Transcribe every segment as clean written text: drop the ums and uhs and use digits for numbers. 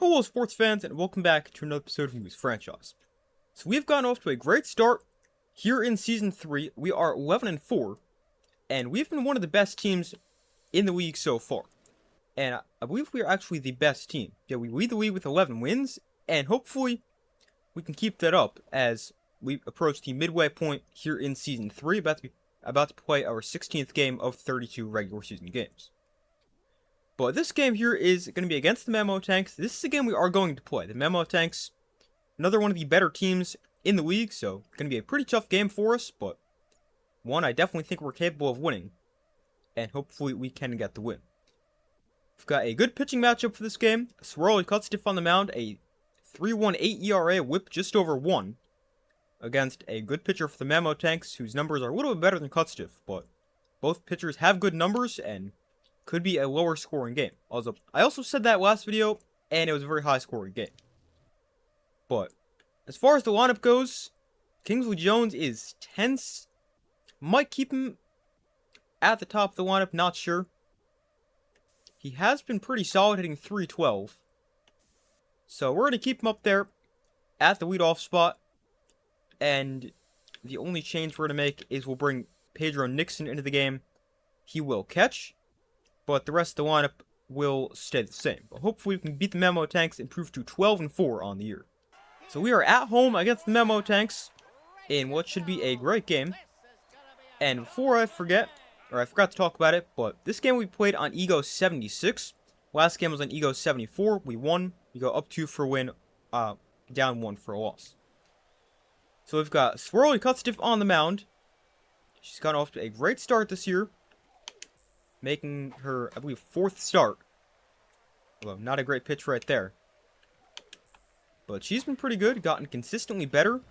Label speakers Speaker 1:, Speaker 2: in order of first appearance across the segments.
Speaker 1: Hello sports fans and welcome back to another episode of Moose Franchise. So we've gotten off to a great start here in Season 3. We are 11-4 and we've been one of the best teams in the league so far. And I believe we are actually the best team. Yeah, we lead the league with 11 wins and hopefully we can keep that up as we approach the midway point here in Season 3, about to play our 16th game of 32 regular season games. But this game here is going to be against the Memo Tanks. This is a game we are going to play. The Memo Tanks, another one of the better teams in the league, so going to be a pretty tough game for us, but one I definitely think we're capable of winning, and hopefully we can get the win. We've got a good pitching matchup for this game. Swirly Cutstiff on the mound, a 3.18 ERA, whip just over 1, against a good pitcher for the Memo Tanks, whose numbers are a little bit better than Cutstiff, but both pitchers have good numbers, and could be a lower scoring game. I also said that last video, and it was a very high scoring game. But as far as the lineup goes, Kingsley Jones is tense. Might keep him at the top of the lineup, not sure. He has been pretty solid, hitting .312. So we're going to keep him up there at the leadoff spot. And the only change we're going to make is we'll bring Pedro Nixon into the game. He will catch, but the rest of the lineup will stay the same. But hopefully we can beat the Memo Tanks and improve to 12-4 on the year. So we are at home against the Memo Tanks in what should be a great game. And before I forget, I forgot to talk about it, but this game we played on Ego 76. Last game was on Ego 74. We won. We go up 2 for a win, down 1 for a loss. So we've got Swirly Cutstiff on the mound. She's gotten off to a great start this year, making her, I believe, 4th start. Although, not a great pitch right there. But she's been pretty good, gotten consistently better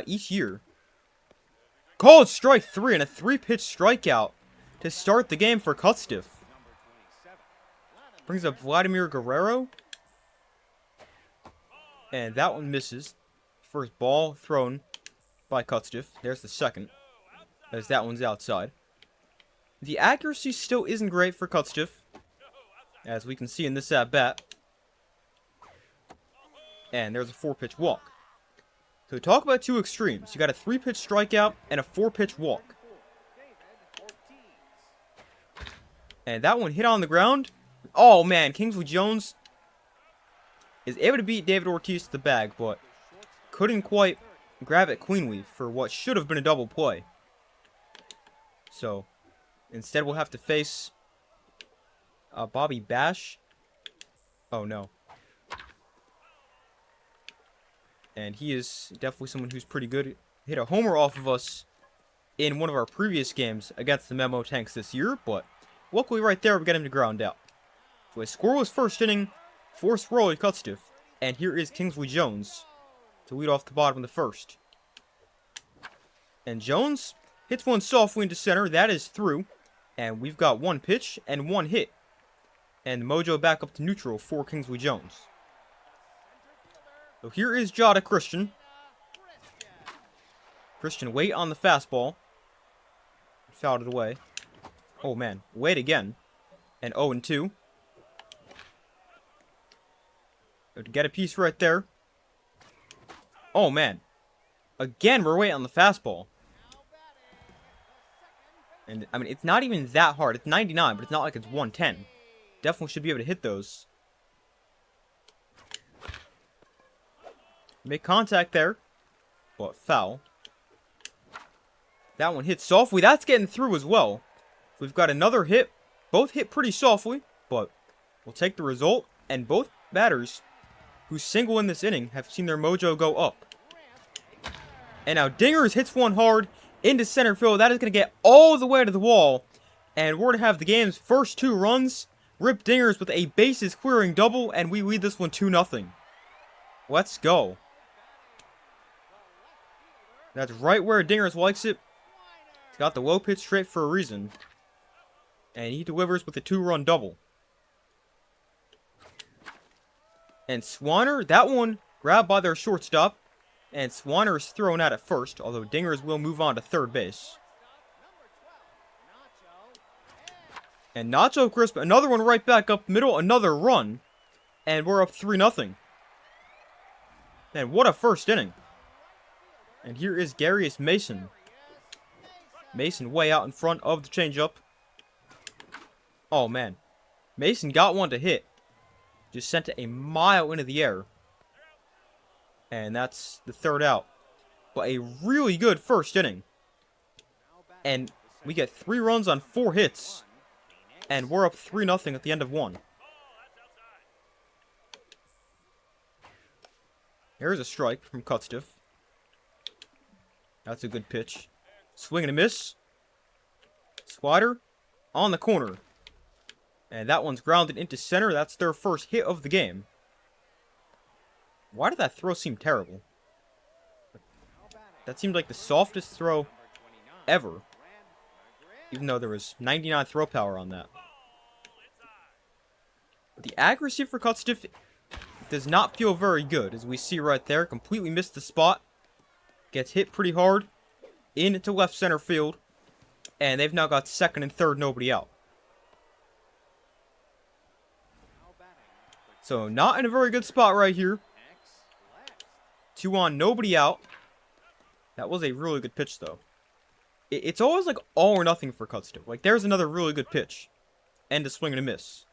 Speaker 1: each year. Called strike 3 and a 3-pitch strikeout to start the game for Cutstiff. Brings up Vladimir Guerrero. And that one misses. First ball thrown by Cutstiff. There's the second, as that one's outside. The accuracy still isn't great for Cutstiff, as we can see in this at-bat. And there's a 4-pitch walk. So talk about two extremes. You got a 3-pitch strikeout and a 4-pitch walk. And that one hit on the ground. Oh man, Kingsley Jones is able to beat David Ortiz to the bag, but couldn't quite grab it cleanly for what should have been a double play. So instead, we'll have to face Bobby Bash. Oh, no. And he is definitely someone who's pretty good. Hit a homer off of us in one of our previous games against the Memo Tanks this year, but luckily right there we got him to ground out. So a scoreless first inning for Swirly Cutstiff, and here is Kingsley Jones to lead off the bottom of the first. And Jones hits one softly into center. That is through. And we've got 1 pitch and 1 hit. And the mojo back up to neutral for Kingsley Jones. So here is Jada Christian. Christian wait on the fastball. Fouled it away. Oh man, wait again. And 0-2. To get a piece right there. Oh man. Again, we're waiting on the fastball. And, I mean, it's not even that hard. It's 99, but it's not like it's 110. Definitely should be able to hit those. Make contact there. But foul. That one hit softly. That's getting through as well. We've got another hit. Both hit pretty softly, but we'll take the result. And both batters who single in this inning have seen their mojo go up. And now Dingers hits one hard into center field. That is going to get all the way to the wall. And we're going to have the game's first 2 runs. Rip Dingers with a bases clearing double. And we lead this one 2-0. Let's go. That's right where Dingers likes it. He's got the low pitch straight for a reason. And he delivers with a 2-run double. And Swanner, that one grabbed by their shortstop. And Swanner is thrown out at first, although Dingers will move on to third base. And Nacho Crisp, another one right back up middle, another run. And we're up 3-0. Man, what a first inning. And here is Darius Mason. Mason way out in front of the changeup. Oh, man. Mason got one to hit. Just sent it a mile into the air. And that's the third out. But a really good first inning. And we get 3 runs on 4 hits. And we're up 3-0 at the end of 1. Here's a strike from Cutstiff. That's a good pitch. Swing and a miss. Slider on the corner. And that one's grounded into center. That's their first hit of the game. Why did that throw seem terrible? That seemed like the softest throw ever. Even though there was 99 throw power on that. But the accuracy for Cutstiff does not feel very good. As we see right there. Completely missed the spot. Gets hit pretty hard. Into left center field. And they've now got second and third, nobody out. So, not in a very good spot right here. 2 on, nobody out. That was a really good pitch, though. It's always like all or nothing for Cutstiff. Like, there's another really good pitch. And a swing and a miss.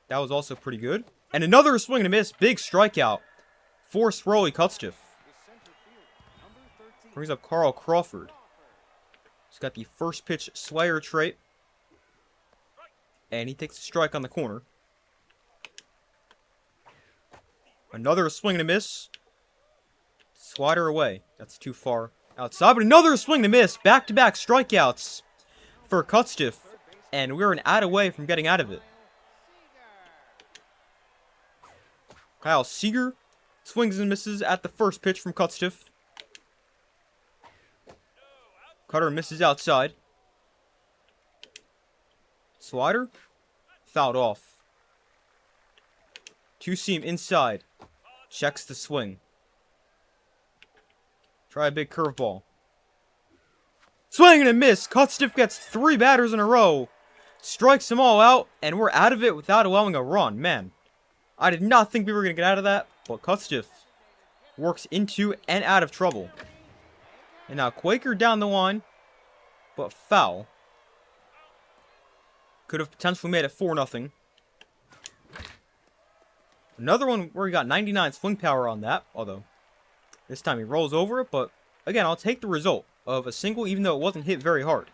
Speaker 1: That was also pretty good. And another swing and a miss. Big strikeout for Swirly Cutstiff. Brings up Carl Crawford. He's got the first pitch slayer trait. And he takes a strike on the corner. Another swing and a miss. Slider away. That's too far outside. But another swing and a miss. Back-to-back strikeouts for Cutstiff. And we're an out away from getting out of it. Kyle Seager swings and misses at the first pitch from Cutstiff. Cutter misses outside. Slider. Fouled off. Two-seam inside. Checks the swing. Try a big curveball. Swing and a miss. Cutstiff gets 3 batters in a row. Strikes them all out. And we're out of it without allowing a run. Man, I did not think we were going to get out of that. But Cutstiff works into and out of trouble. And now Quaker down the line. But foul. Could have potentially made it 4-0. Another one where he got 99 swing power on that. Although, this time he rolls over it. But, again, I'll take the result of a single even though it wasn't hit very hard.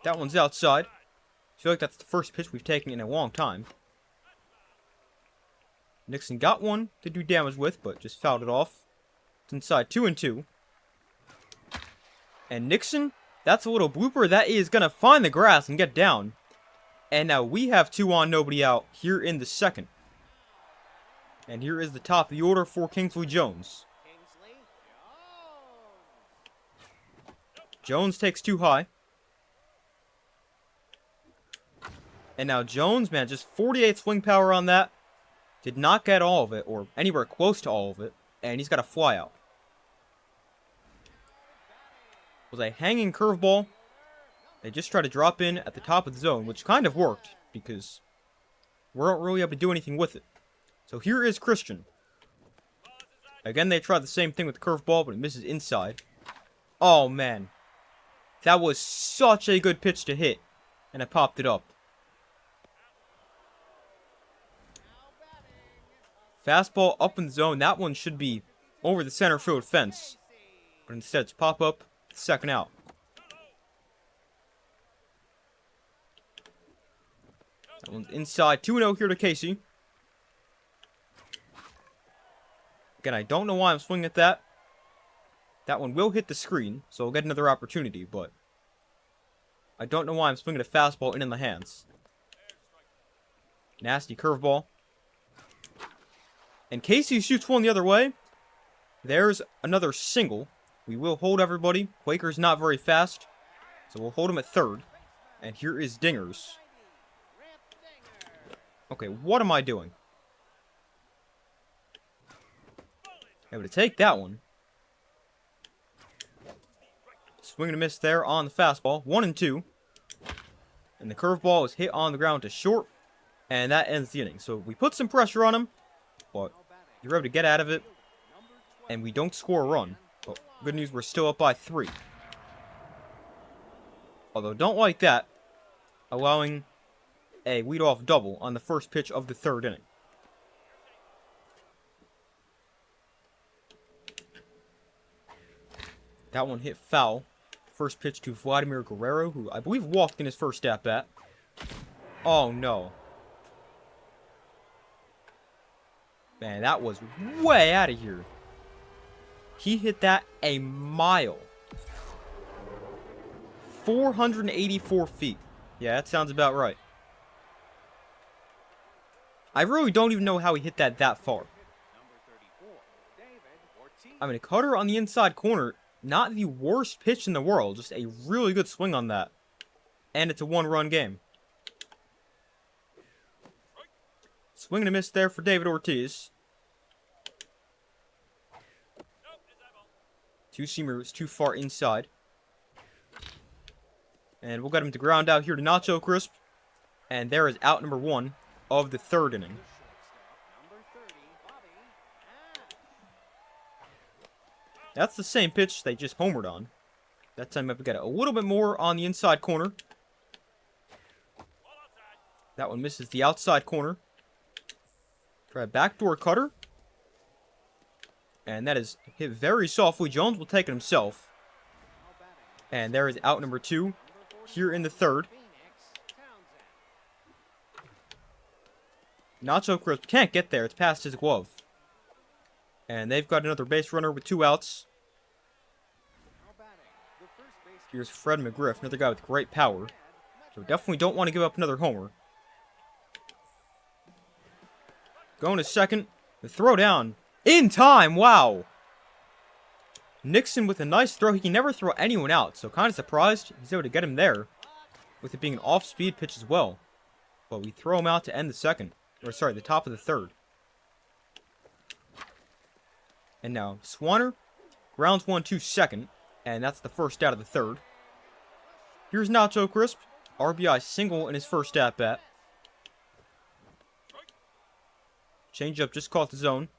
Speaker 1: That one's outside. I feel like that's the first pitch we've taken in a long time. Nixon got one to do damage with, but just fouled it off. It's inside 2-2. And Nixon, that's a little blooper. That is going to find the grass and get down. And now we have 2 on, nobody out here in the second. And here is the top of the order for Kingsley Jones. Jones takes 2 high. And now Jones, man, just 48 swing power on that. Did not get all of it, or anywhere close to all of it. And he's got a fly out. Was a hanging curveball. They just tried to drop in at the top of the zone, which kind of worked, because we weren't really able to do anything with it. So here is Christian. Again, they tried the same thing with the curveball, but it misses inside. Oh, man. That was such a good pitch to hit. And I popped it up. Fastball up in the zone. That one should be over the center field fence. But instead it's pop up, second out. That one's inside. 2-0 here to Casey. Again, I don't know why I'm swinging at that. That one will hit the screen, so I'll get another opportunity, but I don't know why I'm swinging a fastball in the hands. Nasty curveball. And Casey shoots one the other way. There's another single. We will hold everybody. Quaker's not very fast, so we'll hold him at third. And here is Dingers. Okay, what am I doing? Able to take that one. Swing and a miss there on the fastball. 1-2. And the curveball is hit on the ground to short. And that ends the inning. So we put some pressure on him. But you're able to get out of it. And we don't score a run. But good news, we're still up by 3. Although, don't like that. Allowing a leadoff double on the first pitch of the 3rd inning. That one hit foul. First pitch to Vladimir Guerrero, who I believe walked in his first at-bat. Oh, no. Man, that was way out of here. He hit that a mile. 484 feet. Yeah, that sounds about right. I really don't even know how he hit that far. I mean, a cutter on the inside corner, not the worst pitch in the world. Just a really good swing on that. And it's a 1-run game. Swing and a miss there for David Ortiz. Two-seamer is too far inside. And we'll get him to ground out here to Nacho Crisp. And there is out number 1 of the 3rd inning. That's the same pitch they just homered on. That time we got a little bit more on the inside corner. That one misses the outside corner. Try a backdoor cutter. And that is hit very softly. Jones will take it himself. And there is out number 2 here in the 3rd. Nacho Crisp can't get there. It's past his glove. And they've got another base runner with 2 outs. Here's Fred McGriff, another guy with great power. So definitely don't want to give up another homer. Going to second. The throw down. In time! Wow! Nixon with a nice throw. He can never throw anyone out. So kind of surprised he's able to get him there. With it being an off-speed pitch as well. But we throw him out to end the second. Or sorry, the top of the 3rd. And now Swanner grounds 1 to second. And that's the first out of the 3rd. Here's Nacho Crisp. RBI single in his first at-bat. Changeup just caught the zone.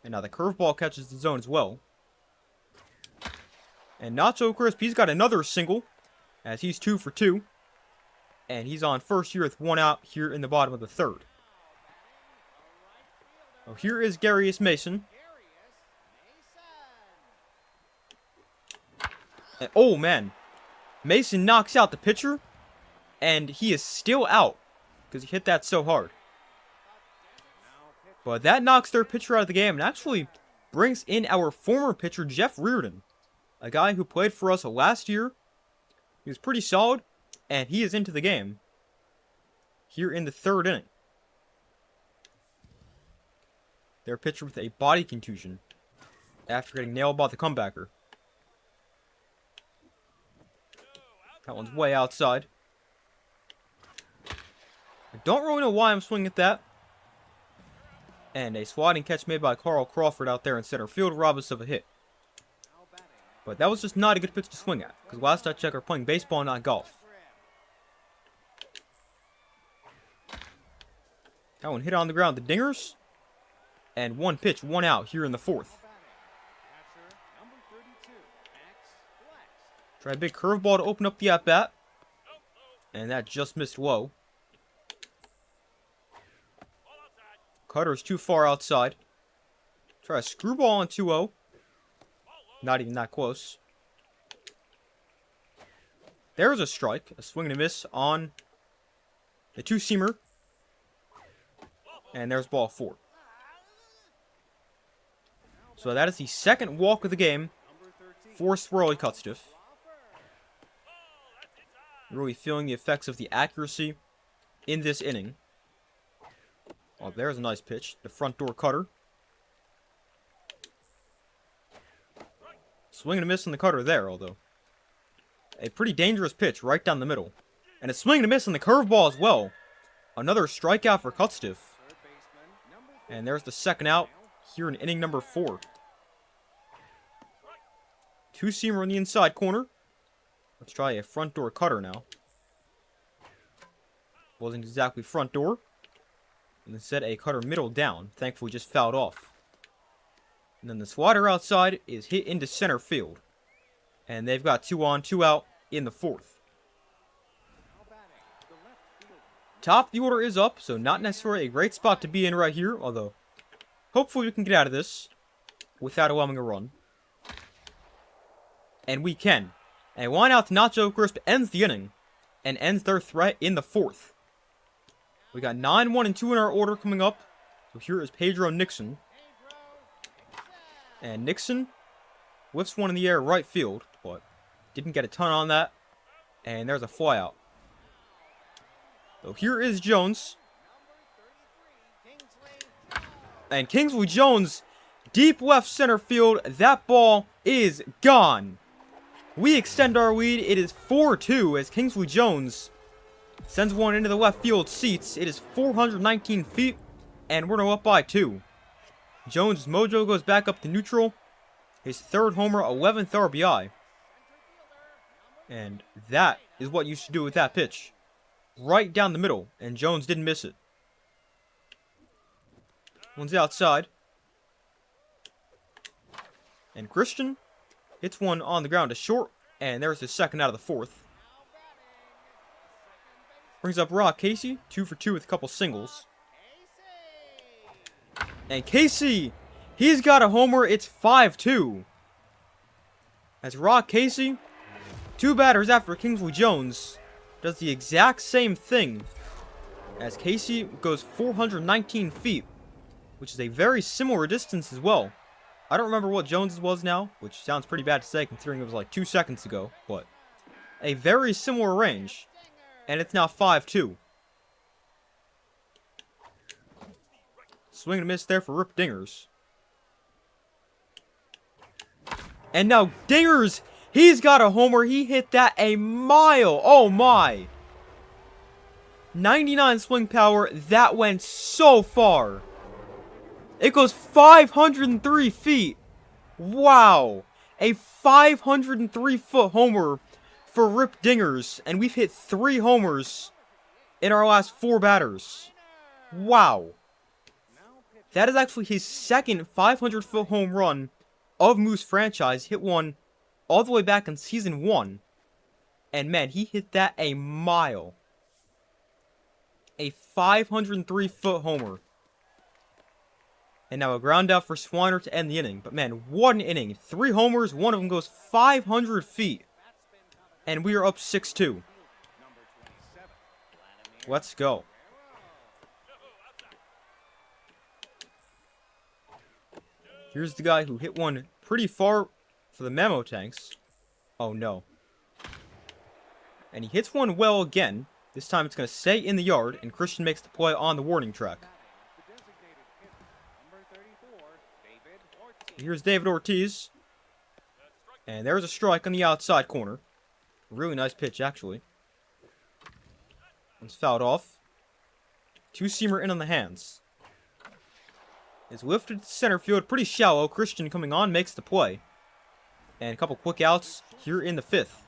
Speaker 1: And now the curveball catches the zone as well. And Nacho Crisp, he's got another single. As he's 2 for 2. And he's on first here with 1 out here in the bottom of the 3rd. Oh, here is Garius Mason. And, oh, man. Mason knocks out the pitcher. And he is still out. Because he hit that so hard. But that knocks their pitcher out of the game. And actually brings in our former pitcher, Jeff Reardon. A guy who played for us last year. He was pretty solid. And he is into the game. Here in the 3rd inning. Their pitcher with a body contusion. After getting nailed by the comebacker. That one's way outside. I don't really know why I'm swinging at that. And a swatting catch made by Carl Crawford out there in center field robbed us of a hit. But that was just not a good pitch to swing at. Because last I checked, we're playing baseball, not golf. That one hit on the ground. The dingers. And 1 pitch, 1 out here in the 4th. Try a big curveball to open up the at-bat. And that just missed low. Cutter's too far outside. Try a screwball on 2-0. Not even that close. There's a strike. A swing and a miss on the 2-seamer. And there's ball 4. So that is the 2nd walk of the game for Swirly Cutstiff. Really feeling the effects of the accuracy in this inning. Oh, there's a nice pitch. The front door cutter. Swing and a miss on the cutter there, although. A pretty dangerous pitch right down the middle. And a swing and a miss on the curveball as well. Another strikeout for Cutstiff. And there's the 2nd out here in inning number 4. Two-seamer on the inside corner. Let's try a front door cutter now. Wasn't exactly front door. And instead a cutter middle down. Thankfully just fouled off. And then the slider outside is hit into center field. And they've got 2 on, 2 out in the 4th. Top of the order is up, so not necessarily a great spot to be in right here. Although, hopefully we can get out of this without allowing a run. And we can. And one out to Nacho Crisp ends the inning. And ends their threat in the 4th. We got 9, 1, and 2 in our order coming up. So here is Pedro Nixon. And Nixon whiffs one in the air right field, but didn't get a ton on that. And there's a flyout. So here is Jones. And Kingsley Jones, deep left center field. That ball is gone. We extend our lead. It is 4-2 as Kingsley Jones sends one into the left field seats. It is 419 feet, and we're now up by 2. Jones' mojo goes back up to neutral. His 3rd homer, 11th RBI. And that is what you should do with that pitch. Right down the middle, and Jones didn't miss it. One's outside. And Christian hits one on the ground to short, and there's his 2nd out of the 4th. Brings up Rock Casey, 2 for 2 with a couple singles. And Casey, he's got a homer. It's 5-2. As Rock Casey, 2 batters after Kingsley Jones, does the exact same thing. As Casey goes 419 feet, which is a very similar distance as well. I don't remember what Jones' was now, which sounds pretty bad to say considering it was like 2 seconds ago, but a very similar range. And it's now 5-2. Swing and a miss there for Rip Dingers. And now Dingers, he's got a homer. He hit that a mile. Oh my. 99 swing power. That went so far. It goes 503 feet. Wow. A 503-foot homer for Rip Dingers. And we've hit 3 homers in our last 4 batters. Wow. That is actually his 2nd 500-foot home run of Moose franchise. Hit one all the way back in Season 1. And man, he hit that a mile. A 503-foot homer. And now a ground out for Swiner to end the inning. But man, what an inning. 3 homers, one of them goes 500 feet. And we are up 6-2. Let's go. Here's the guy who hit one pretty far for the memo tanks. Oh no. And he hits one well again. This time it's going to stay in the yard, and Christian makes the play on the warning track. Here's David Ortiz. And there's a strike on the outside corner. Really nice pitch, actually. One's fouled off. 2-seamer in on the hands. It's lifted to center field, pretty shallow. Christian coming on, makes the play. And a couple quick outs here in the 5th.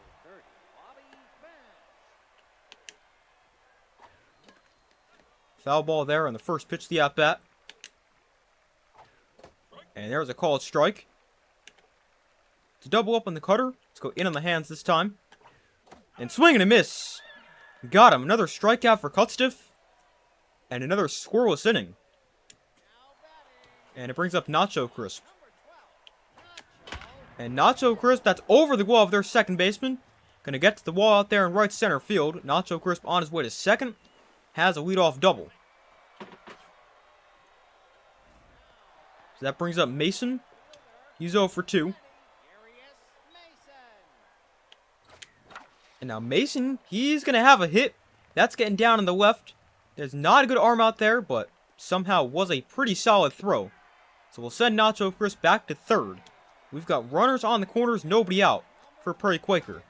Speaker 1: Foul ball there on the first pitch of the at-bat. And there's a called strike. To double up on the cutter. Let's go in on the hands this time. And swing and a miss. Got him. Another strikeout for Cutstiff. And another scoreless inning. And it brings up Nacho Crisp. And Nacho Crisp, that's over the glove of their second baseman. Gonna get to the wall out there in right center field. Nacho Crisp on his way to second. Has a leadoff double. So that brings up Mason. He's 0 for 2. And now Mason, he's going to have a hit. That's getting down on the left. There's not a good arm out there, but somehow was a pretty solid throw. So we'll send Nacho Crisp back to third. We've got runners on the corners, nobody out for Perry Quaker.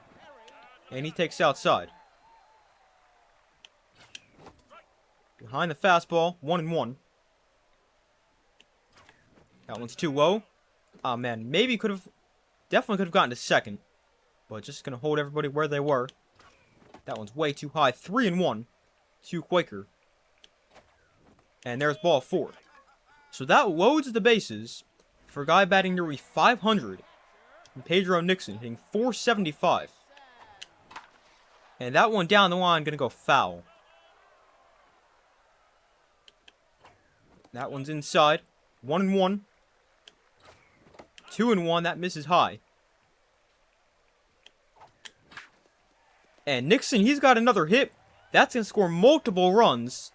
Speaker 1: And he takes outside. Behind the fastball, 1-1. That one's too low. Oh man, maybe could have Definitely could have gotten to second. But just going to hold everybody where they were. That one's way too high. 3-1 to Quaker. And there's ball 4. So that loads the bases for a guy batting nearly 500. And Pedro Nixon hitting 475. And that one down the line going to go foul. That one's inside. 1-1. 2-1. That misses high. And Nixon, he's got another hit. That's going to score multiple runs.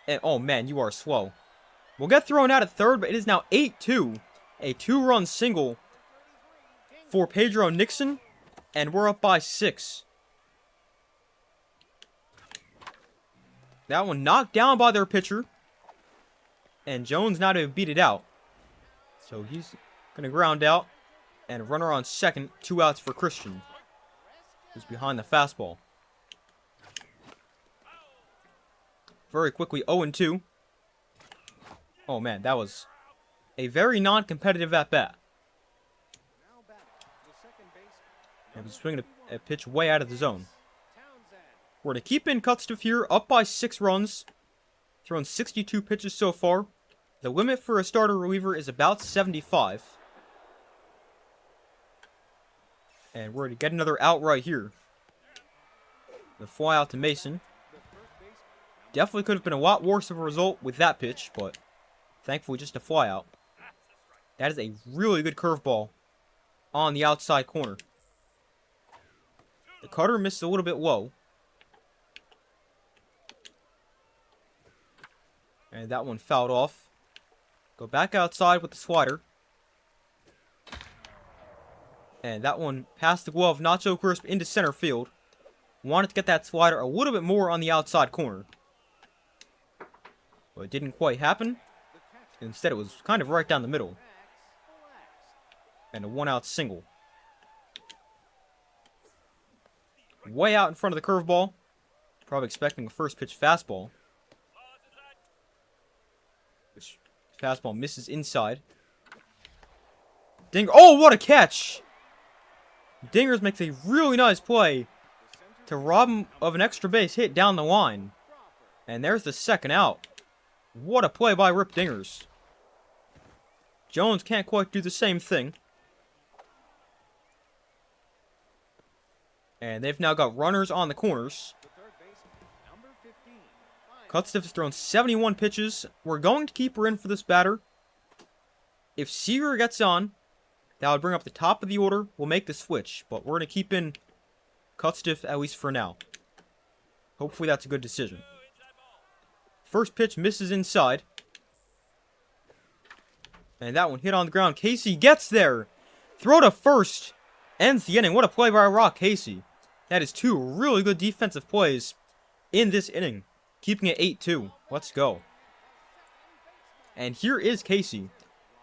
Speaker 1: And, oh man, you are slow. We'll get thrown out at third, but it is now 8-2. A 2-run single for Pedro Nixon. And we're up by 6. That one knocked down by their pitcher. And Jones not even beat it out. So he's going to ground out. And runner on second. 2 outs for Christian, who's behind the fastball. Very quickly, 0-2. Oh man, that was a very non-competitive at-bat. And he's swinging a pitch way out of the zone. We're going to keep in Cutstiff here, up by 6 runs. Thrown 62 pitches so far. The limit for a starter reliever is about 75. And we're going to get another out right here. The fly out to Mason. Definitely could have been a lot worse of a result with that pitch, but thankfully just a fly out. That is a really good curveball on the outside corner. The cutter missed a little bit low. And that one fouled off. Go back outside with the slider. And that one past the glove, not so crisp, into center field. Wanted to get that slider a little bit more on the outside corner. But it didn't quite happen. Instead, it was kind of right down the middle. And a 1-out single. Way out in front of the curveball. Probably expecting a first pitch fastball. Which fastball misses inside. Dinger. Oh, what a catch! Dingers makes a really nice play to rob him of an extra base hit down the line. And there's the second out. What a play by Rip Dingers. Jones can't quite do the same thing. And they've now got runners on the corners. Cutstiff has thrown 71 pitches. We're going to keep her in for this batter. If Seager gets on, that would bring up the top of the order. We'll make the switch, but we're going to keep in Cutstiff at least for now. Hopefully that's a good decision. First pitch misses inside. And that one hit on the ground. Casey gets there. Throw to first. Ends the inning. What a play by Rock Casey. That is 2 really good defensive plays in this inning. Keeping it 8-2. Let's go. And here is Casey.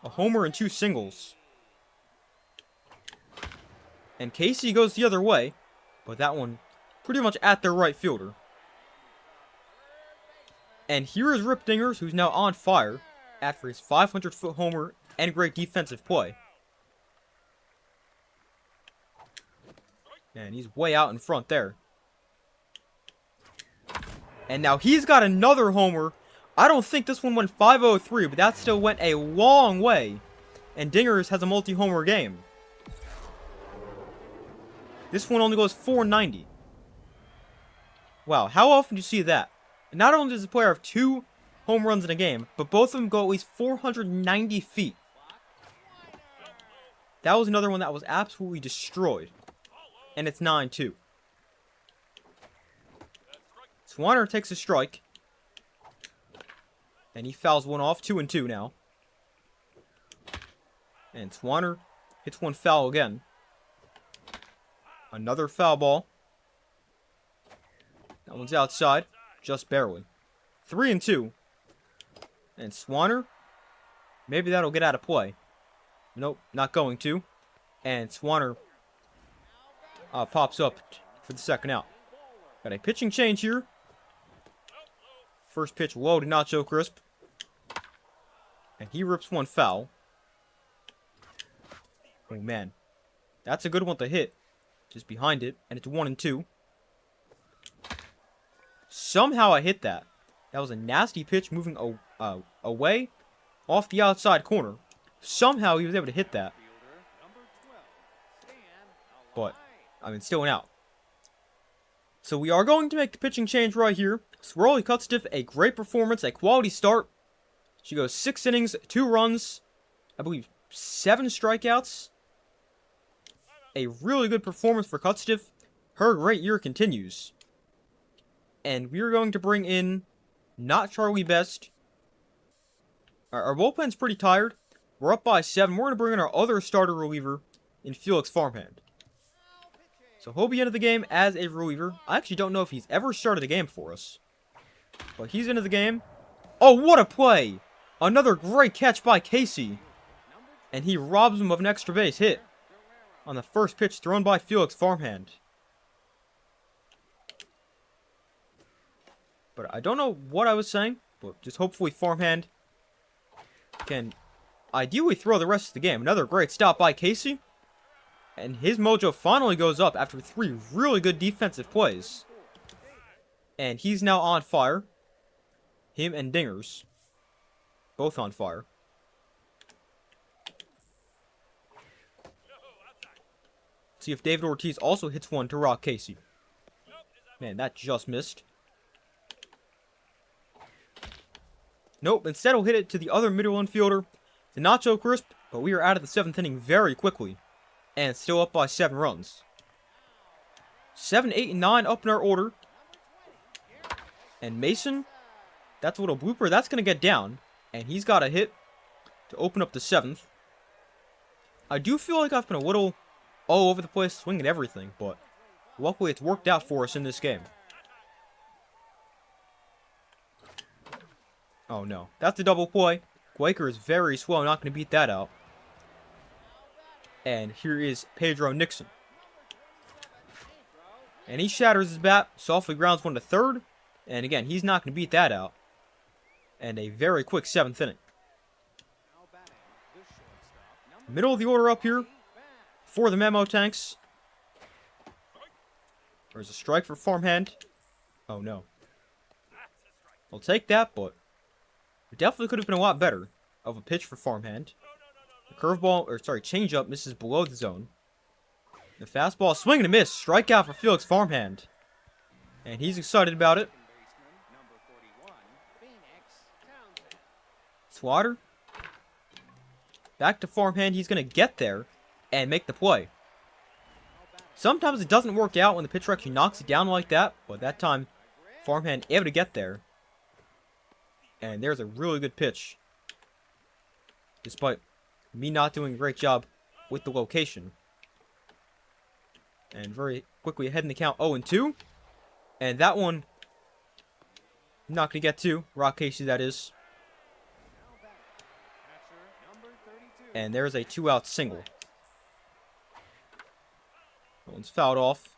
Speaker 1: A homer and 2 singles. And Casey goes the other way. But that one pretty much at their right fielder. And here is Rip Dingers, who's now on fire after his 500-foot homer and great defensive play. And he's way out in front there. And now he's got another homer. I don't think this one went 503, but that still went a long way. And Dingers has a multi-homer game. This one only goes 490. Wow, how often do you see that? Not only does a player have 2 home runs in a game, but both of them go at least 490 feet. That was another one that was absolutely destroyed. And it's 9-2. Swanner takes a strike. And he fouls one off. 2-2 now. And Swanner hits one foul again. Another foul ball. That one's outside. Just barely. 3-2. And Swanner. Maybe that'll get out of play. Nope, not going to. And Swanner pops up for the second out. Got a pitching change here. First pitch low to not so crisp. And he rips one foul. Oh, man. That's a good one to hit. Just behind it. And it's 1-2. Somehow I hit that. That was a nasty pitch moving away off the outside corner. Somehow he was able to hit that. But, I mean, still an out. So we are going to make the pitching change right here. Swirly Cutstiff, a great performance, a quality start. She goes 6 innings, 2 runs, I believe 7 strikeouts. A really good performance for Cutstiff. Her great year continues. And we're going to bring in not Charlie Best. Our bullpen's pretty tired. We're up by 7. We're going to bring in our other starter reliever in Felix Farmhand. So he'll be into the game as a reliever. I actually don't know if he's ever started a game for us. But he's into the game. Oh, what a play! Another great catch by Casey. And he robs him of an extra base hit on the first pitch thrown by Felix Farmhand. But I don't know what I was saying. But just hopefully Farmhand can ideally throw the rest of the game. Another great stop by Casey. And his mojo finally goes up after 3 really good defensive plays. And he's now on fire. Him and Dingers. Both on fire. See if David Ortiz also hits one to rock Casey. Man, that just missed. Nope, instead he'll hit it to the other middle infielder. The Nacho Crisp, but we are out of the 7th inning very quickly. And still up by 7 runs. 7, 8, and 9 up in our order. And Mason, that's a little blooper. That's going to get down. And he's got a hit to open up the 7th. I do feel like I've been a little all over the place, swinging everything. But luckily it's worked out for us in this game. Oh no, that's a double play. Quaker is very slow, not going to beat that out. And here is Pedro Nixon. And he shatters his bat, softly grounds one to third. And again, he's not going to beat that out. And a very quick 7th inning. Middle of the order up here for the Memo Tanks. There's a strike for Farmhand. Oh no. I'll take that, but it definitely could have been a lot better of a pitch for Farmhand. The curveball, or sorry, changeup misses below the zone. The fastball, swing and a miss. Strikeout for Felix Farmhand. And he's excited about it. Swatter. Back to Farmhand. He's going to get there and make the play. Sometimes it doesn't work out when the pitcher actually knocks it down like that. But that time, Farmhand able to get there. And there's a really good pitch. Despite me not doing a great job with the location. And very quickly ahead in the count 0-2. And that one, I'm not going to get to. Rock Casey, that is. And there's a 2-out single. That one's fouled off.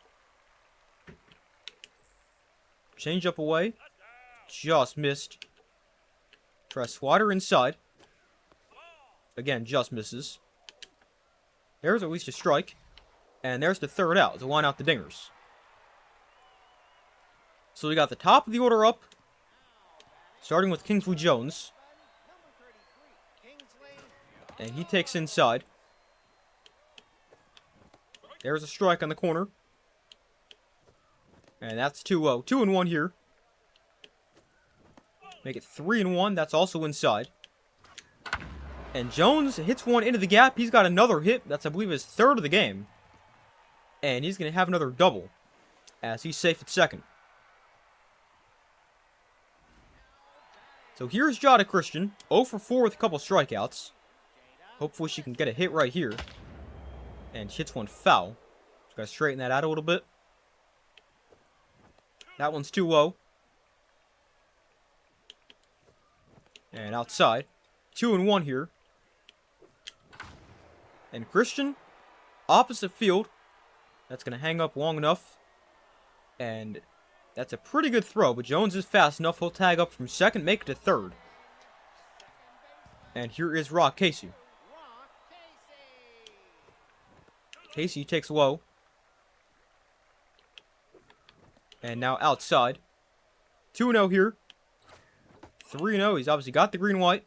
Speaker 1: Change up away. Just missed. Try Swatter inside. Again, just misses. There's at least a strike. And there's the 3rd out to line out the Dingers. So we got the top of the order up. Starting with Kingsley Jones. And he takes inside. There's a strike on the corner. And that's 2-0. 2-1 here. Make it 3-1. That's also inside. And Jones hits one into the gap. He's got another hit. That's, I believe, his 3rd of the game. And he's going to have another double. As he's safe at 2nd. So here's Jada Christian. 0 for 4 with a couple strikeouts. Hopefully she can get a hit right here. And she hits one foul. Just gotta straighten that out a little bit. That one's 2-0. And outside. 2-1 here. And Christian, opposite field. That's going to hang up long enough. And that's a pretty good throw. But Jones is fast enough. He'll tag up from 2nd, make it to 3rd. And here is Rock Casey. Casey takes low. And now outside. 2-0 here. 3-0. He's obviously got the green white.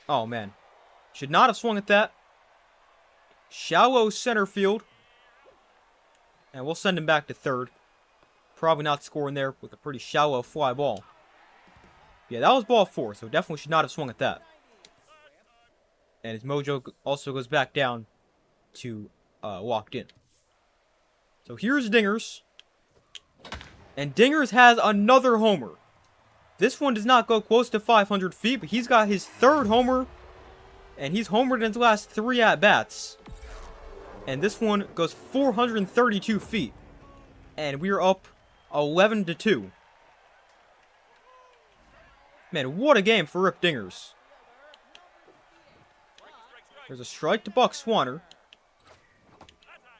Speaker 1: Oh, man. Should not have swung at that. Shallow center field. And we'll send him back to third. Probably not scoring there with a pretty shallow fly ball. Yeah, that was ball 4, so definitely should not have swung at that. And his mojo also goes back down to walked in. So here's Dingers. And Dingers has another homer. This one does not go close to 500 feet, but he's got his third homer. And he's homered in his last 3 at-bats. And this one goes 432 feet. And we are up 11-2. Man, what a game for Rip Dingers. There's a strike to Buck Swanner.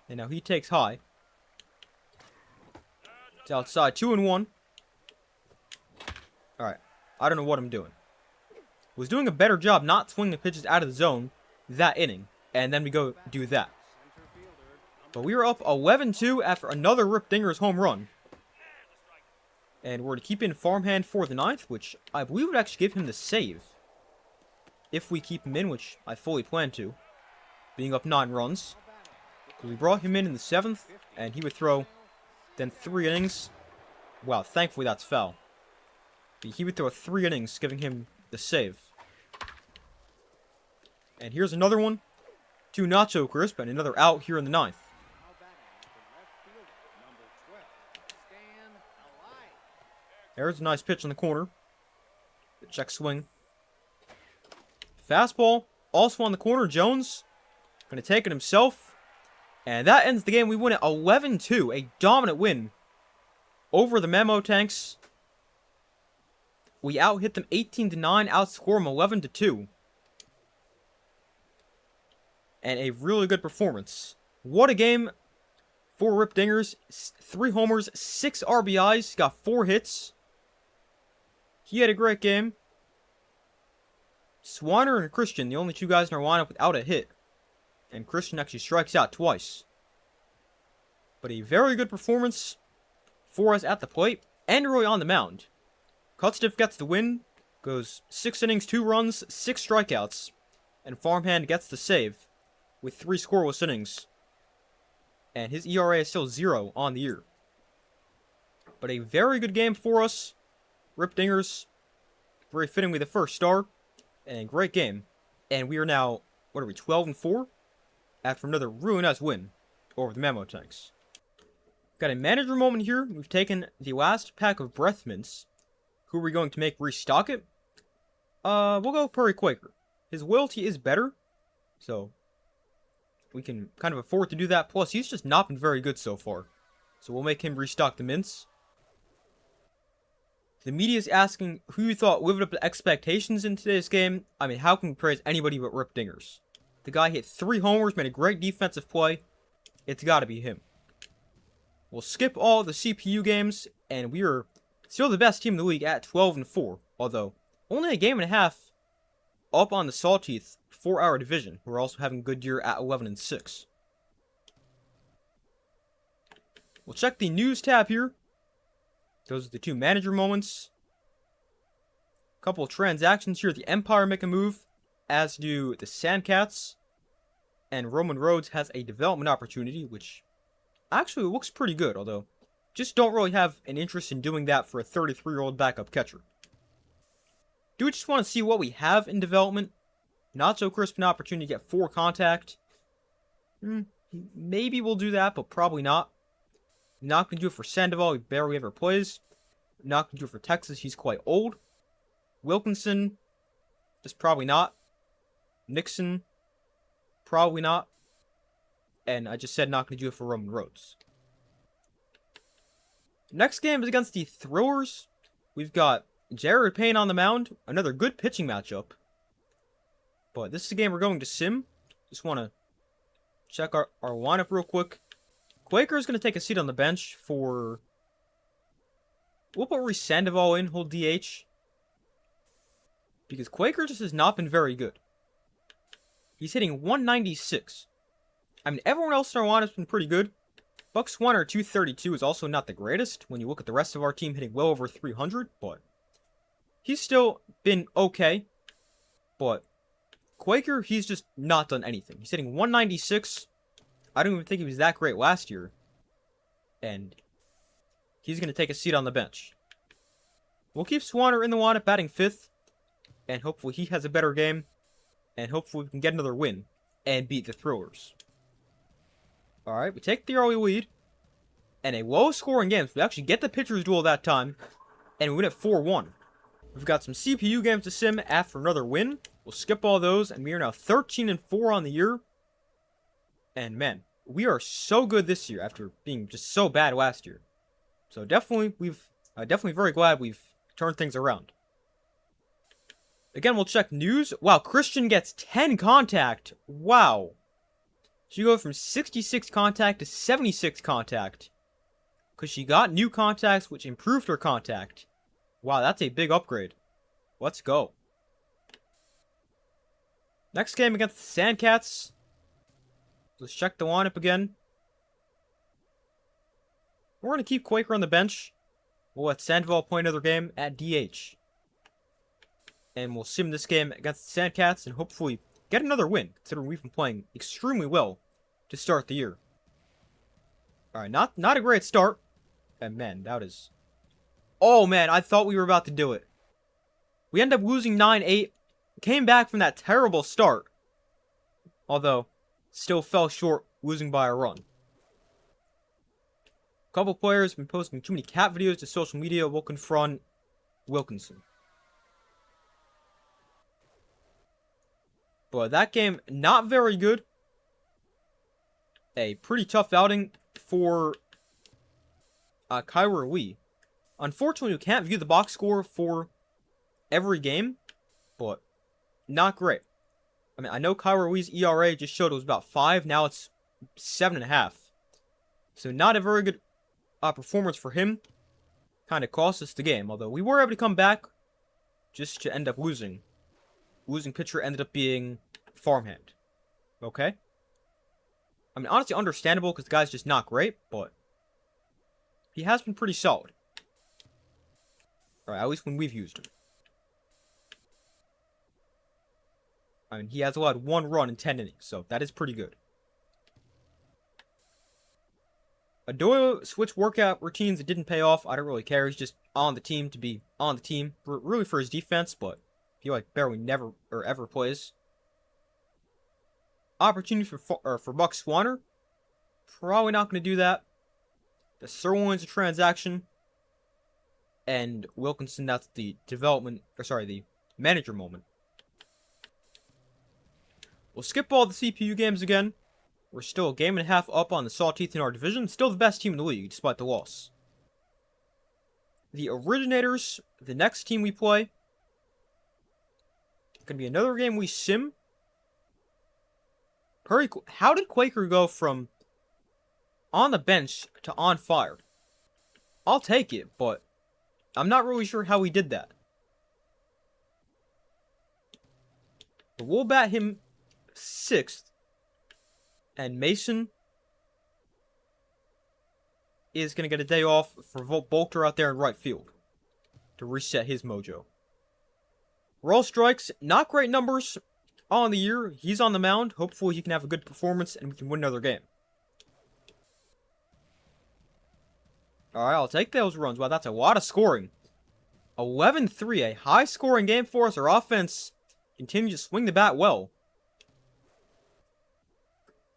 Speaker 1: And now he takes high. It's outside, 2-1. Alright, I don't know what I'm doing. Was doing a better job not swinging pitches out of the zone that inning. And then we go do that. But we are up 11-2 after another Rip Dingers home run. And we're to keep in farmhand for the 9th, which I believe would actually give him the save. If we keep him in, which I fully plan to. Being up 9 runs. Because we brought him in the 7th, and he would throw then 3 innings. Wow, thankfully that's foul. But he would throw 3 innings, giving him the save. And here's another one. 2 not so crisp, and another out here in the 9th. There's a nice pitch in the corner. The check swing. Fastball. Also on the corner. Jones going to take it himself. And that ends the game. We win it 11-2. A dominant win over the Memo Tanks. We out-hit them 18-9. Outscore them 11-2. And a really good performance. What a game for Rip Dingers. 3 homers, 6 RBIs. Got 4 hits. He had a great game. Swanner and Christian, the only 2 guys in our lineup without a hit. And Christian actually strikes out twice. But a very good performance for us at the plate. And really on the mound. Cutstiff gets the win. Goes 6 innings, 2 runs, 6 strikeouts. And Farmhand gets the save. With 3 scoreless innings. And his ERA is still 0 on the year. But a very good game for us. Rip Dingers, very fittingly the first star, and great game. And we are now, 12-4? After another really nice win over the Memo Tanks. Got a manager moment here. We've taken the last pack of breath mints. Who are we going to make restock it? We'll go Prairie Quaker. His loyalty is better, so we can kind of afford to do that. Plus, he's just not been very good so far. So we'll make him restock the mints. The media is asking who you thought lived up to expectations in today's game. I mean, how can we praise anybody but Rip Dingers? The guy hit 3 homers, made a great defensive play. It's got to be him. We'll skip all the CPU games, and we are still the best team in the league at 12-4. Although, only a game and a half up on the Sawteeth for our division. We're also having a good year at 11-6. We'll check the news tab here. Those are the 2 manager moments. A couple of transactions here. The Empire make a move, as do the Sandcats. And Roman Rhodes has a development opportunity, which actually looks pretty good, although just don't really have an interest in doing that for a 33-year-old backup catcher. Do we just want to see what we have in development? Not so crisp an opportunity to get 4 contact. Maybe we'll do that, but probably not. Not going to do it for Sandoval, he barely ever plays. Not going to do it for Texas, he's quite old. Wilkinson, just probably not. Nixon, probably not. And I just said not going to do it for Roman Rhodes. Next game is against the Thrillers. We've got Jared Payne on the mound. Another good pitching matchup. But this is a game we're going to sim. Just want to check our lineup real quick. Quaker is going to take a seat on the bench for... We'll put Reese Sandoval in, hold DH. Because Quaker just has not been very good. He's hitting 196. I mean, everyone else in our line has been pretty good. Bucks 1 or 232 is also not the greatest when you look at the rest of our team hitting well over 300, but he's still been okay. But Quaker, he's just not done anything. He's hitting 196. I don't even think he was that great last year. And he's going to take a seat on the bench. We'll keep Swanner in the lineup batting 5th. And hopefully he has a better game. And hopefully we can get another win and beat the Thrillers. Alright, we take the early lead. And a low-scoring game. So we actually get the pitcher's duel that time. And we win at 4-1. We've got some CPU games to sim after another win. We'll skip all those. And we are now 13-4 on the year. And man, we are so good this year after being just so bad last year. So definitely, definitely very glad we've turned things around. Again, we'll check news. Wow, Christian gets 10 contact. Wow. She goes from 66 contact to 76 contact. Because she got new contacts, which improved her contact. Wow, that's a big upgrade. Let's go. Next game against the Sandcats. Let's check the lineup again. We're going to keep Quaker on the bench. We'll let Sandoval play another game at DH. And we'll sim this game against the Sandcats and hopefully get another win, considering we've been playing extremely well to start the year. Alright, not a great start. And man, that is... Oh man, I thought we were about to do it. We end up losing 9-8. Came back from that terrible start. Although, still fell short, losing by a run. A couple players have been posting too many cat videos to social media. We'll confront Wilkinson. But that game, not very good. A pretty tough outing for Kyra Lee. Unfortunately, you can't view the box score for every game, but not great. I mean, I know Kyra Lee's ERA just showed it was about 5. Now it's 7.5. So not a very good performance for him. Kind of cost us the game. Although we were able to come back just to end up losing. Losing pitcher ended up being Farmhand. Okay? I mean, honestly, understandable because the guy's just not great, but he has been pretty solid. Alright, at least when we've used him. I mean, he has allowed 1 run in 10 innings, so that is pretty good. Adoyo switched workout routines. It didn't pay off. I don't really care. He's just on the team to be on the team. Really for his defense, but I feel like barely never or ever plays. Opportunity for Buck Swanner. Probably not going to do that. The Sirloin's a transaction. And Wilkinson, that's the the manager moment. We'll skip all the CPU games again. We're still a game and a half up on the Sawteeth in our division. Still the best team in the league, despite the loss. The Originators, the next team we play. Gonna be another game we sim. How did Quaker go from on the bench to on fire? I'll take it, but I'm not really sure how he did that. But we'll bat him 6th. And Mason is going to get a day off for Bolter out there in right field to reset his mojo. Roll strikes, not great numbers on the year. He's on the mound. Hopefully he can have a good performance and we can win another game. Alright, I'll take those runs. Wow, that's a lot of scoring. 11-3, a high-scoring game for us. Our offense continues to swing the bat well.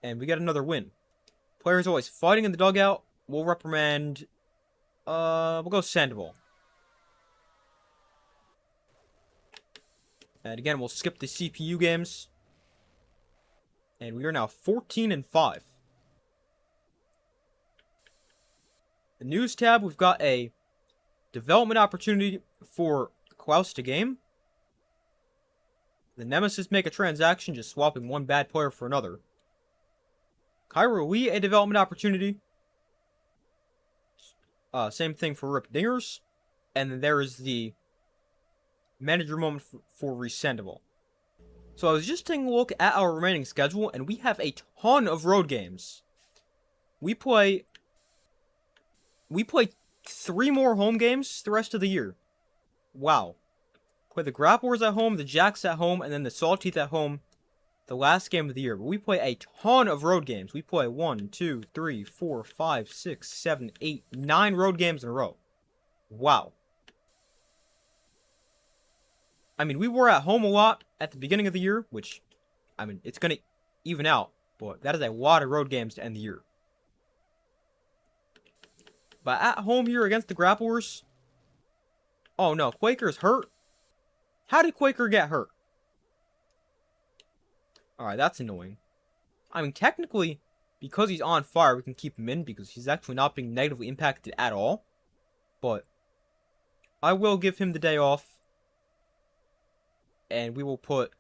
Speaker 1: And we get another win. Players always fighting in the dugout. We'll reprimand... we'll go Sandoval. And again, we'll skip the CPU games. And we are now 14-5. The news tab, we've got a development opportunity for Klaus to game. The Nemesis make a transaction, just swapping one bad player for another. Kyra Lee, a development opportunity. Same thing for Rip Dingers. And then there is the manager moment for Resendival. So I was just taking a look at our remaining schedule, and we have a ton of road games. We play 3 more home games the rest of the year. Wow. Play the Grapplers at home, the Jacks at home, and then the Saltteeth at home the last game of the year. But we play a ton of road games. We play 1, 2, 3, 4, 5, 6, 7, 8, 9 road games in a row. Wow. I mean, we were at home a lot at the beginning of the year, which, I mean, it's going to even out. But that is a lot of road games to end the year. But at home here against the Grapplers... Oh no, Quaker's hurt? How did Quaker get hurt? Alright, that's annoying. I mean, technically, because he's on fire, we can keep him in because he's actually not being negatively impacted at all. But I will give him the day off. And we will put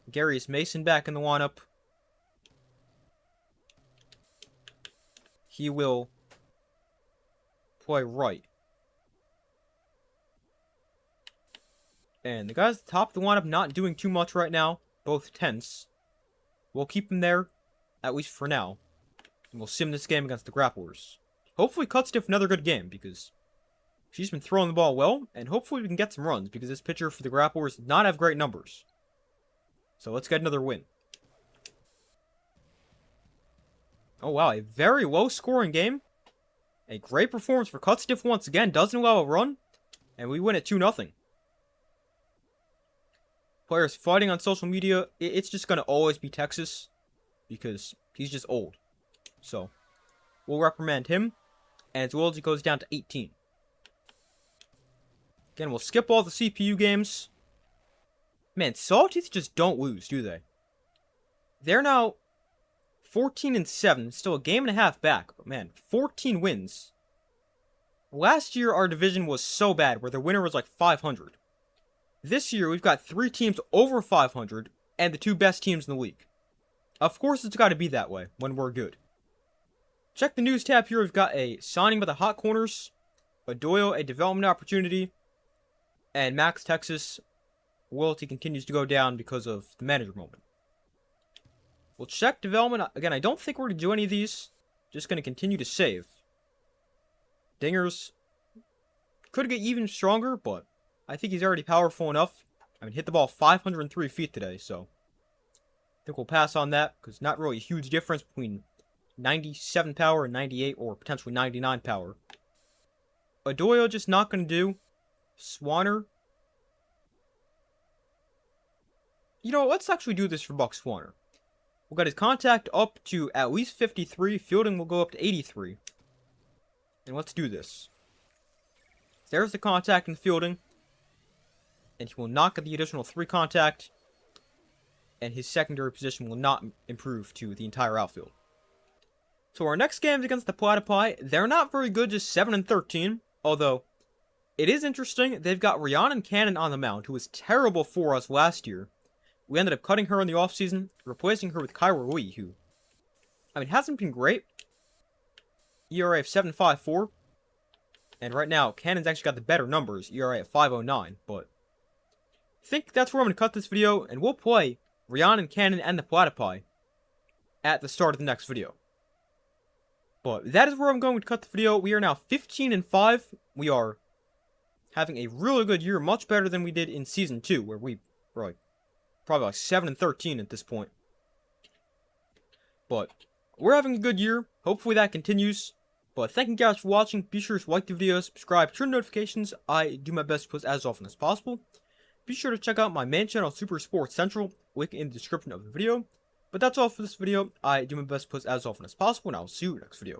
Speaker 1: Garius Mason back in the lineup. He will play right. And the guys at the top of the lineup not doing too much right now. Both tense. We'll keep him there, at least for now. And we'll sim this game against the Grapplers. Hopefully Cutstiff another good game, because she's been throwing the ball well, and hopefully we can get some runs, because this pitcher for the Grapplers did not have great numbers. So let's get another win. Oh wow, a very low-scoring game. A great performance for Cutstiff once again, doesn't allow a run, and we win at 2-0. Players fighting on social media, it's just going to always be Texas, because he's just old. So, we'll reprimand him, and his loyalty goes down to 18. Again, we'll skip all the CPU games. Man, Saltteeth just don't lose, do they? They're now 14-7, still a game and a half back, but man, 14 wins. Last year, our division was so bad, where the winner was like 500. This year, we've got 3 teams over 500, and the 2 best teams in the league. Of course, it's got to be that way, when we're good. Check the news tab here, we've got a signing by the Hot Corners, a Doyle, a development opportunity, and Max Texas, loyalty continues to go down because of the manager moment. We'll check development, again, I don't think we're going to do any of these, just going to continue to save. Dingers could get even stronger, but I think he's already powerful enough. I mean, hit the ball 503 feet today, so I think we'll pass on that, because not really a huge difference between 97 power and 98, or potentially 99 power. Adoyo just not going to do. Swanner. You know, let's actually do this for Buck Swanner. We'll get his contact up to at least 53. Fielding will go up to 83. And let's do this. There's the contact and fielding. And he will not get the additional 3 contact. And his secondary position will not improve to the entire outfield. So our next game is against the Platypi. They're not very good, just 7-13. Although, it is interesting. They've got Rhiannon Cannon on the mound, who was terrible for us last year. We ended up cutting her in the offseason, replacing her with Kyra Lee, who, I mean, hasn't been great. ERA of 7.54. And right now, Cannon's actually got the better numbers, ERA at 5.09. But I think that's where I'm going to cut this video, and we'll play Rhiannon Cannon and the Platypi at the start of the next video. But that is where I'm going to cut the video. We are now 15-5. We are having a really good year, much better than we did in Season 2, where we were like, probably like 7-13 at this point. But we're having a good year. Hopefully that continues. But thank you guys for watching. Be sure to like the video, subscribe, turn notifications. I do my best to post as often as possible. Be sure to check out my main channel, Super Sports Central, link in the description of the video. But that's all for this video. I do my best to post as often as possible, and I will see you in the next video.